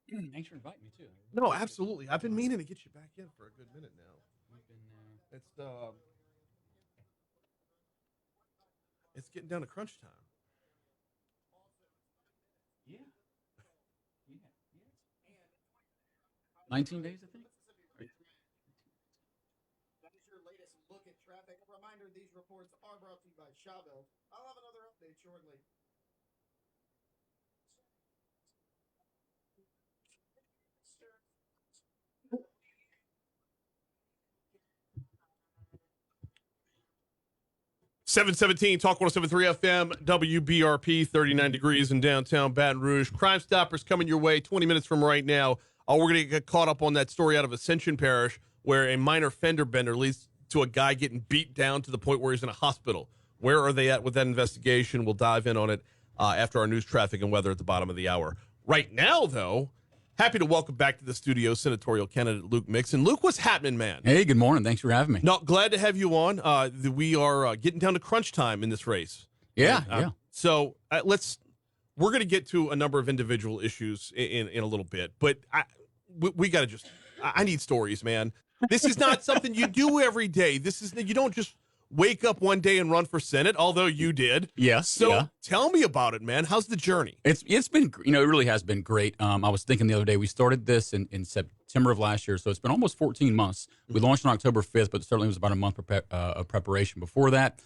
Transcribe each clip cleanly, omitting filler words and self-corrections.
Thanks for inviting me too. No, absolutely. I've been meaning to get you back in for a good minute now. We've been, It's getting down to crunch time. yeah, yeah, yeah. 19 days, I think. Right. That is your latest look at traffic. A reminder, these reports are brought to you by Chavo. I'll have another update shortly. 717 Talk 1073 FM, WBRP, 39 degrees in downtown Baton Rouge. Crime Stoppers coming your way 20 minutes from right now. We're going to get caught up on that story out of Ascension Parish where a minor fender bender leads to a guy getting beat down to the point where he's in a hospital. Where are they at with that investigation? We'll dive in on it after our news, traffic, and weather at the bottom of the hour. Right now, though, happy to welcome back to the studio senatorial candidate Luke Mixon. Luke, what's happening, man? Hey, good morning. Thanks for having me. No, glad to have you on. We are getting down to crunch time in this race. Yeah, And, yeah. So we're going to get to a number of individual issues in a little bit, but we got to I need stories, man. This is not something you do every day. You don't just wake up one day and run for Senate, although you did. Yes. So yeah. tell me about it, man. How's the journey? It's been, it really has been great. I was thinking the other day, we started this in September of last year, so it's been almost 14 months. We launched on October 5th, but certainly it was about a month of preparation before that.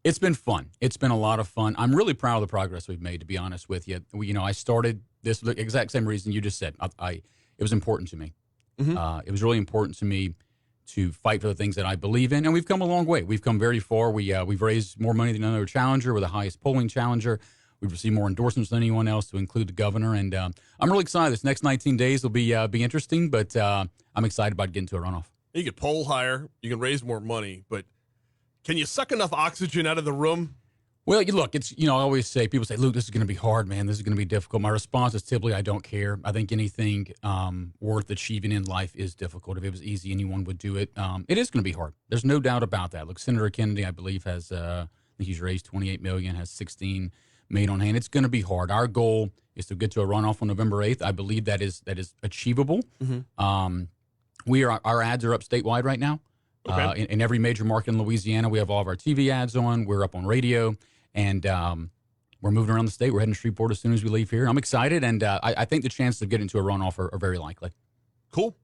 It's been fun. It's been a lot of fun. I'm really proud of the progress we've made, to be honest with you. I started this for the exact same reason you just said. It was important to me. Mm-hmm. It was really important to me to fight for the things that I believe in, and we've come a long way. We've come very far. We've raised more money than another challenger. We're the highest polling challenger. We've received more endorsements than anyone else, to include the governor. And I'm really excited. This next 19 days will be interesting, but I'm excited about getting to a runoff. You can poll higher, you can raise more money, but can you suck enough oxygen out of the room? Well, look, it's, I always say, people say, Luke, this is going to be hard, man. This is going to be difficult. My response is typically, I don't care. I think anything worth achieving in life is difficult. If it was easy, anyone would do it. It is going to be hard. There's no doubt about that. Look, Senator Kennedy, I believe, has, I think he's raised $28 million, has 16 made on hand. It's going to be hard. Our goal is to get to a runoff on November 8th. I believe that is achievable. Mm-hmm. Our ads are up statewide right now. Okay. In every major market in Louisiana, we have all of our TV ads on. We're up on radio. And we're moving around the state. We're heading to Shreveport as soon as we leave here. I'm excited, and I think the chances of getting to a runoff are very likely. Cool.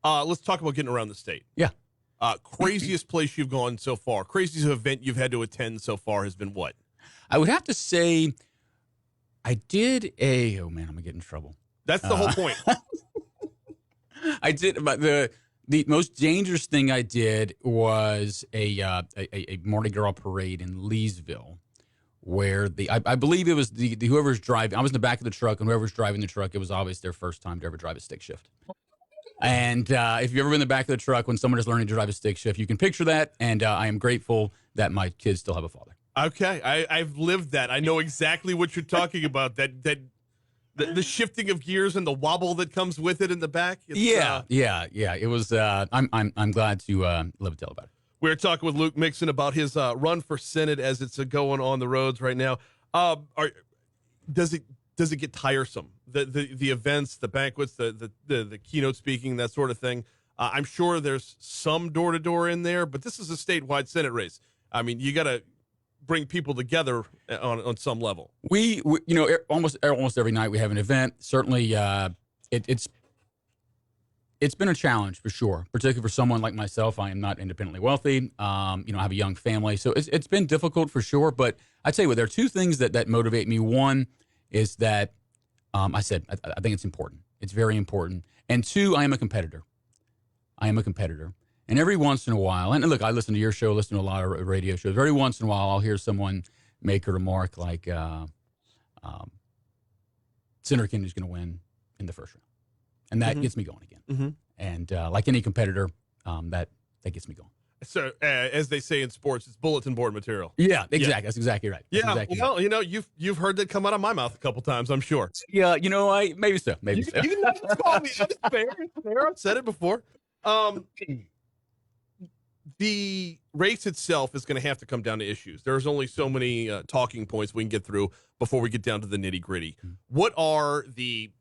Let's talk about getting around the state. Yeah. Craziest place you've gone so far, craziest event you've had to attend so far has been what? I would have to say I did oh, man, I'm going to get in trouble. That's the whole point. I did, but the most dangerous thing I did was a Mardi Gras parade in Leesville, where I believe it was the whoever's driving. I was in the back of the truck, and whoever's driving the truck, it was obviously their first time to ever drive a stick shift. And if you've ever been in the back of the truck when someone is learning to drive a stick shift, you can picture that. And I am grateful that my kids still have a father. Okay, I've lived that. I know exactly what you're talking about. The shifting of gears and the wobble that comes with it in the back. Yeah. It was. I'm glad to live to tell about it. We're talking with Luke Mixon about his run for Senate as it's going on the roads right now. Does it get tiresome? The events, the banquets, the keynote speaking, that sort of thing. I'm sure there's some door to door in there, but this is a statewide Senate race. I mean, you got to bring people together on some level. We almost every night we have an event. Certainly, it's been a challenge for sure, particularly for someone like myself. I am not independently wealthy. I have a young family, so it's been difficult for sure. But I tell you what, there are two things that motivate me. One is that I think it's important. It's very important. And two, I am a competitor. And every once in a while, and look, I listen to your show, listen to a lot of radio shows. Every once in a while, I'll hear someone make a remark like, Senator Kennedy's going to win in the first round. And that gets me going again. Mm-hmm. And like any competitor, that gets me going. So, as they say in sports, it's bulletin board material. Yeah, exactly. Yeah. That's exactly right. That's exactly well, right. You've heard that come out of my mouth a couple times, I'm sure. Yeah, maybe so. You can just call me. It's fair. I've said it before. The race itself is going to have to come down to issues. There's only so many talking points we can get through before we get down to the nitty gritty. Mm-hmm. What are the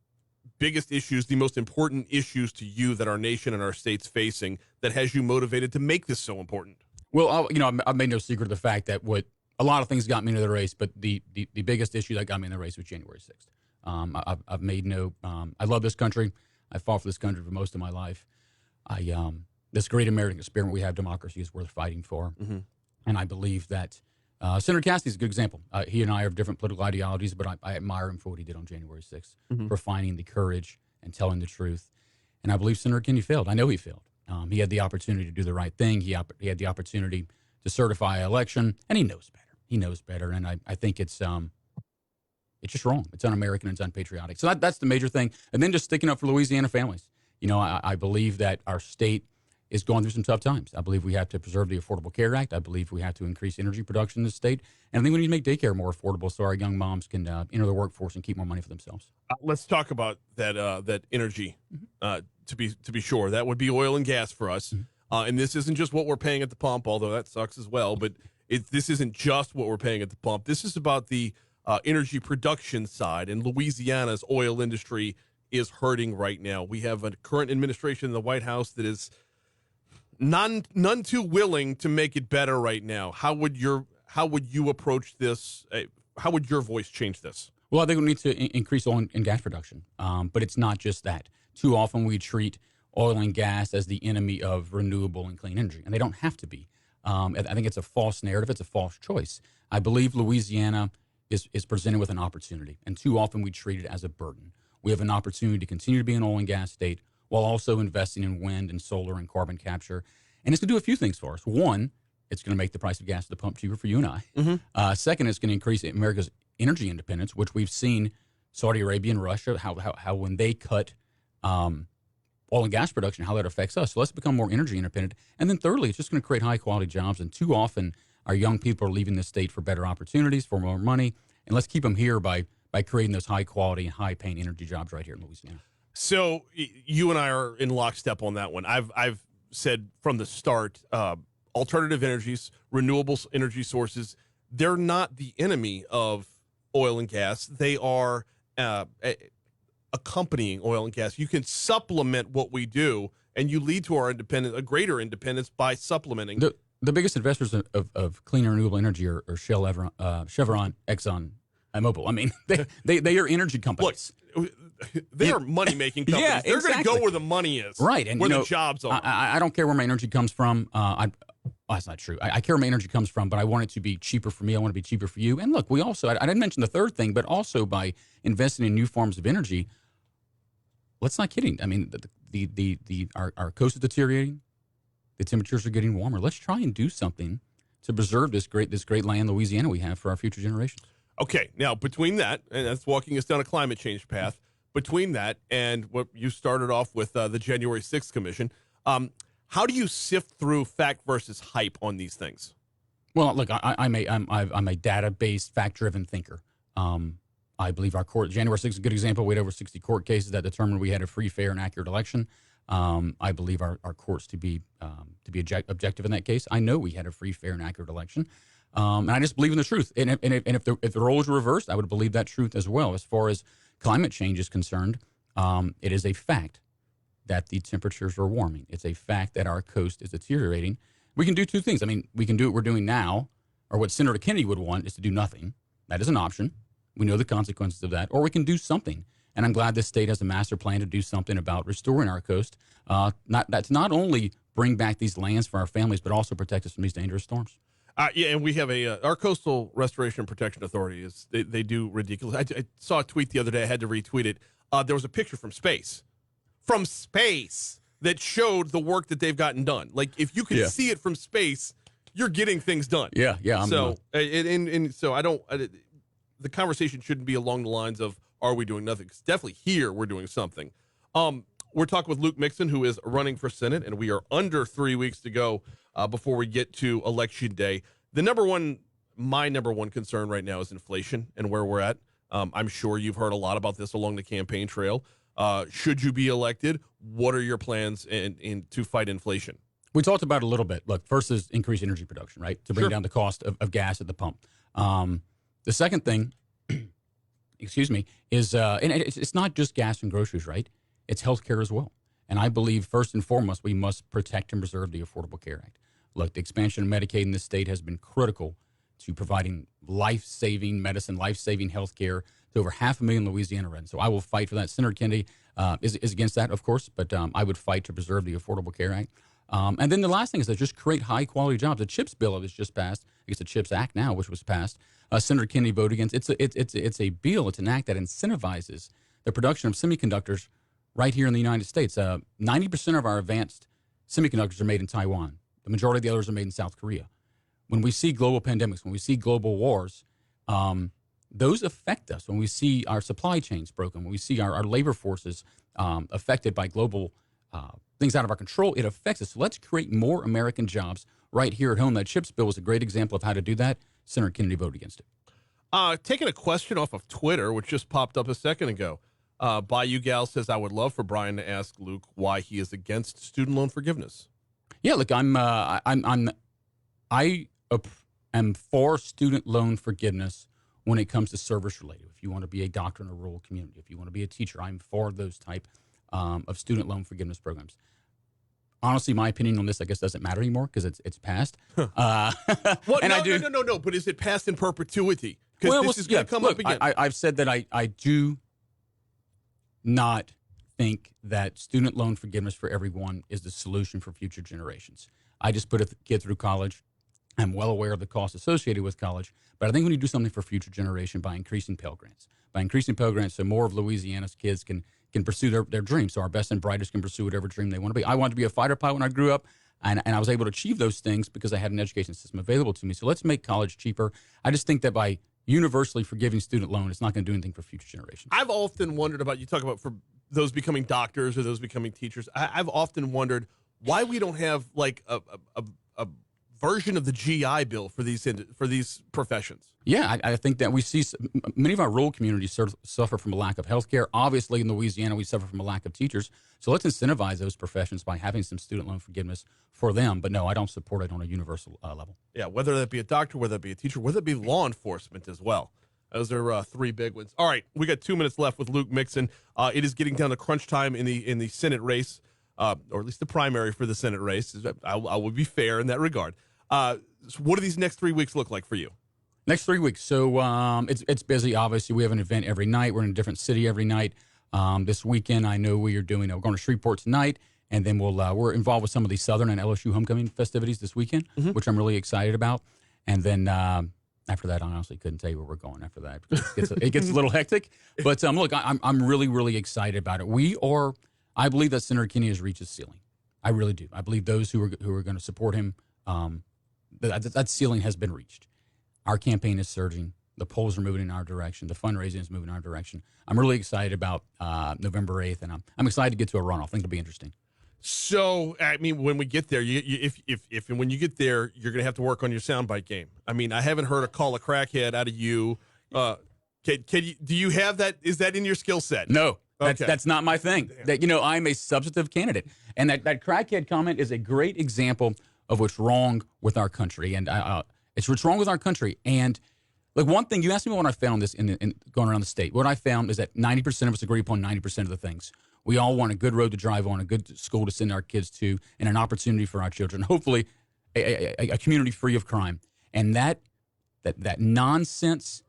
biggest issues, the most important issues to you that our nation and our state's facing that has you motivated to make this so important? Well, I've made no secret of the fact that what a lot of things got me into the race, but the biggest issue that got me in the race was January 6th. I've made no. I love this country. I fought for this country for most of my life. This great American experiment we have, democracy, is worth fighting for. Mm-hmm. And I believe that Senator Cassidy is a good example. He and I are different political ideologies, but I admire him for what he did on January 6th, for finding the courage and telling the truth. And I believe Senator Kennedy failed. I know he failed. He had the opportunity to do the right thing. He had the opportunity to certify an election, and he knows better. He knows better, and I think it's just wrong. It's un-American and it's unpatriotic. So that's the major thing. And then just sticking up for Louisiana families. I believe that our state is going through some tough times. I believe we have to preserve the Affordable Care Act. I believe we have to increase energy production in the state. And I think we need to make daycare more affordable so our young moms can enter the workforce and keep more money for themselves. Let's talk about that energy. To be sure, that would be oil and gas for us. And this isn't just what we're paying at the pump, although that sucks as well. But this isn't just what we're paying at the pump. This is about the energy production side, and Louisiana's oil industry is hurting right now. We have a current administration in the White House that is none too willing to make it better right now. How would you approach this? How would your voice change this? Well, I think we need to increase oil and gas production, but it's not just that. Too often we treat oil and gas as the enemy of renewable and clean energy, and they don't have to be. I think it's a false narrative. It's a false choice. I believe Louisiana is presented with an opportunity, and too often we treat it as a burden. We have an opportunity to continue to be an oil and gas state while also investing in wind and solar and carbon capture. And it's going to do a few things for us. One, it's going to make the price of gas at the pump cheaper for you and I. Second, it's going to increase America's energy independence, which we've seen Saudi Arabia and Russia, how when they cut oil and gas production, how that affects us. So let's become more energy independent. And then thirdly, it's just going to create high-quality jobs. And too often, our young people are leaving the state for better opportunities, for more money. And let's keep them here by creating those high-quality and high-paying energy jobs right here in Louisiana. So you and I are in lockstep on that one. I've said from the start, alternative energies, renewable energy sources, they're not the enemy of oil and gas. They are accompanying oil and gas. You can supplement what we do, and you lead to our independence, a greater independence by supplementing. The biggest investors of clean and renewable energy are Chevron, Exxon, and Mobil. I mean, they are energy companies. Look, they are money-making companies. Yeah, they're exactly. going to go where the money is, right? And where the jobs are. I don't care where my energy comes from. That's not true. I care where my energy comes from, but I want it to be cheaper for me. I want it to be cheaper for you. And look, we also, I didn't mention the third thing, but also by investing in new forms of energy, let's not kidding. I mean, our coast is deteriorating. The temperatures are getting warmer. Let's try and do something to preserve this great land, Louisiana, we have for our future generations. Okay, now between that, and that's walking us down a climate change path, between that and what you started off with the January 6th Commission, how do you sift through fact versus hype on these things? Well, look, I'm a data-based, fact-driven thinker. I believe our court, January 6th is a good example. We had over 60 court cases that determined we had a free, fair, and accurate election. I believe our courts to be objective in that case. I know we had a free, fair, and accurate election. And I just believe in the truth. And if the roles were reversed, I would believe that truth as well. As far as climate change is concerned, it is a fact that the temperatures are warming. It's a fact that our coast is deteriorating. We can do two things. I mean, we can do what we're doing now, or what Senator Kennedy would want is to do nothing. That is an option. We know the consequences of that. Or we can do something. And I'm glad this state has a master plan to do something about restoring our coast. That's not only bring back these lands for our families, but also protect us from these dangerous storms. Yeah, and we have our Coastal Restoration and Protection Authority they do ridiculous. I saw a tweet the other day. I had to retweet it. There was a picture from space, that showed the work that they've gotten done. Like if you can see it from space, you're getting things done. Yeah. So so I don't. The conversation shouldn't be along the lines of are we doing nothing? Because definitely here we're doing something. We're talking with Luke Mixon, who is running for Senate, and we are under 3 weeks to go before we get to Election Day. My number one concern right now is inflation and where we're at. I'm sure you've heard a lot about this along the campaign trail. Should you be elected, what are your plans to fight inflation? We talked about it a little bit. Look, first is increase energy production, right, to bring down the cost of gas at the pump. The second thing excuse me, is and it's not just gas and groceries, right? It's healthcare as well. And I believe first and foremost, we must protect and preserve the Affordable Care Act. Look, the expansion of Medicaid in this state has been critical to providing life-saving medicine, life-saving health care to over 500,000 Louisiana residents. So I will fight for that. Senator Kennedy is against that, of course, but I would fight to preserve the Affordable Care Act. And then the last thing is to just create high-quality jobs. The CHIPS bill that was just passed, I guess the CHIPS Act now, which was passed, Senator Kennedy voted against. It's a bill, it's an act that incentivizes the production of semiconductors right here in the United States. 90% of our advanced semiconductors are made in Taiwan. The majority of the others are made in South Korea. When we see global pandemics, when we see global wars, those affect us. When we see our supply chains broken, when we see our labor forces affected by global things out of our control, it affects us. So let's create more American jobs right here at home. That CHIPS bill was a great example of how to do that. Senator Kennedy voted against it. Taking a question off of Twitter, which just popped up a second ago. Bayou Gal says, I would love for Brian to ask Luke why he is against student loan forgiveness. Yeah, look, I am for student loan forgiveness when it comes to service related. If you want to be a doctor in a rural community, if you want to be a teacher, I'm for those type of student loan forgiveness programs. Honestly, my opinion on this, I guess, doesn't matter anymore because it's passed. What? No. But is it passed in perpetuity? Because this is going to come up again. I've said that I do not think that student loan forgiveness for everyone is the solution for future generations. I just put a kid through college. I'm well aware of the costs associated with college, but I think we need to do something for future generation by increasing Pell Grants. By increasing Pell Grants so more of Louisiana's kids can pursue their dreams, so our best and brightest can pursue whatever dream they want to be. I wanted to be a fighter pilot when I grew up, and I was able to achieve those things because I had an education system available to me. So let's make college cheaper. I just think that by universally forgiving student loan, it's not going to do anything for future generations. I've often wondered about, you talk about for those becoming doctors or those becoming teachers, I've often wondered why we don't have like a version of the GI Bill for these professions. Yeah, I think that we see many of our rural communities suffer from a lack of health care. Obviously, in Louisiana, we suffer from a lack of teachers. So let's incentivize those professions by having some student loan forgiveness for them. But no, I don't support it on a universal level. Yeah, whether that be a doctor, whether that be a teacher, whether it be law enforcement as well. Those are three big ones. All right, we got 2 minutes left with Luke Mixon. It is getting down to crunch time in the Senate race, or at least the primary for the Senate race. I will be fair in that regard. So what do these next 3 weeks look like for you? Next 3 weeks. So it's busy. Obviously, we have an event every night. We're in a different city every night. This weekend, I know we're going to Shreveport tonight, and then we're involved with some of the Southern and LSU homecoming festivities this weekend, which I'm really excited about. And then after that, I honestly couldn't tell you where we're going after that because it gets a little hectic. But look, I'm really, really excited about it. I believe that Senator Kennedy has reached his ceiling. I really do. I believe those who are going to support him, that ceiling has been reached. Our campaign is surging. The polls are moving in our direction. The fundraising is moving in our direction. I'm really excited about November 8th, and I'm excited to get to a runoff. I think it'll be interesting. So, I mean, when we get there, if and when you get there, you're going to have to work on your soundbite game. I mean, I haven't heard a call a crackhead out of you. Do you have that? Is that in your skill set? No. Okay. That's not my thing. That I'm a substantive candidate, and that crackhead comment is a great example of what's wrong with our country, and it's what's wrong with our country. And like one thing, you asked me what I found this in going around the state. What I found is that 90% of us agree upon 90% of the things. We all want a good road to drive on, a good school to send our kids to, and an opportunity for our children. Hopefully, a community free of crime. And that nonsense,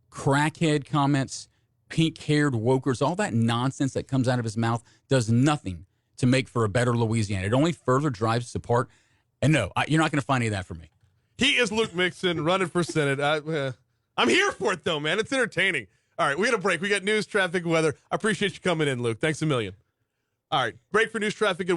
crackhead comments, pink-haired wokers, all that nonsense that comes out of his mouth does nothing to make for a better Louisiana. It only further drives us apart. And no, you're not going to find any of that from me. He is Luke Mixon, running for Senate. I'm here for it, though, man. It's entertaining. All right, we got a break. We got news, traffic, weather. I appreciate you coming in, Luke. Thanks a million. All right, break for news, traffic, and